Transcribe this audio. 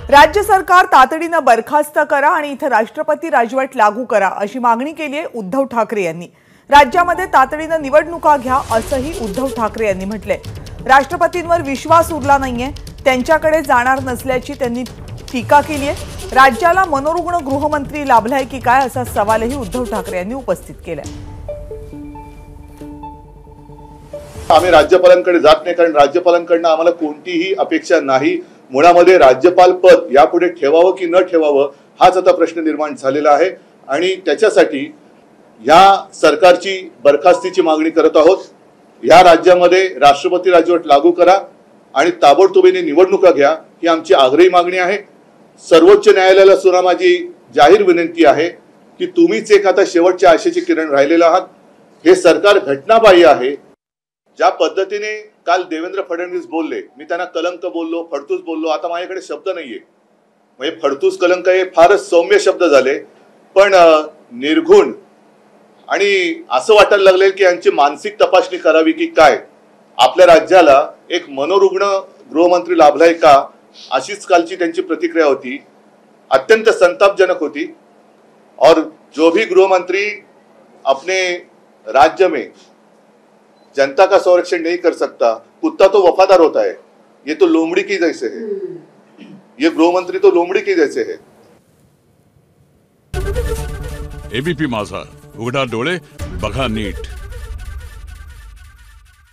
राज्य सरकार तातडीने बरखास्त करा आणि इथे राष्ट्रपती राजवट लागू करा अशी मागणी केली आहे उद्धव ठाकरे यांनी। राज्यामध्ये तातडीने निवडणुका घ्या असंही उद्धव ठाकरे यांनी म्हटले। राष्ट्रपतींवर विश्वास उरला नाहीये, त्यांच्याकडे जाणार नसल्याची त्यांनी टीका केली आहे। राज्याला मनोरुग्ण गृहमंत्री लाभलाय की काय असा सवालही उद्धव ठाकरे यांनी उपस्थित केलाय। आम्ही राज्यपालांकडे जात नाही, कारण राज्यपालांकडून आम्हाला कोणतीही अपेक्षा नाही। मुळामध्ये राज्यपाल पद यापुढे ठेवावं की न ठेवावं हाच आता प्रश्न निर्माण झालेला आहे आणि त्याच्यासाठी या सरकारची बरखास्तीची मागणी करत आहोत। या राज्यामध्ये राष्ट्रपती राजवट लागू करा आणि ताबडतोबीने निवडणुका घ्या ही आमची आग्रही मागणी आहे। सर्वोच्च न्यायालयाला सुद्धा माझी जाहीर विनंती आहे की तुम्हीच एक आता शेवटच्या आशेचे किरण राहिलेले आहात। हे सरकार घटनाबाह्य आहे। ज्या पद्धतीने काल देवेंद्र फडणवीस बोलले, मी त्यांना कलंक बोललो, फडतूस बोललो, आता माझ्याकडे शब्द नाहीये। म्हणजे फडतूस कलंक हे फारच सौम्य शब्द झाले, पण निर्घुण आणि असं वाटायला लागले की यांची मानसिक तपासणी करावी की काय। आपल्या राज्याला एक मनोरुग्ण गृहमंत्री लाभलाय का अशीच कालची त्यांची प्रतिक्रिया होती, अत्यंत संतापजनक होती। और जो भी गृहमंत्री अपने राज्य में जनता का संरक्षण नहीं कर सकता, कुत्ता तो वफादार होता है। ये तो लोमड़ी की जैसे है, ये गृहमंत्री तो लोमड़ी की जैसे है। एबीपी माझा, उघडा डोळे बघा नीट।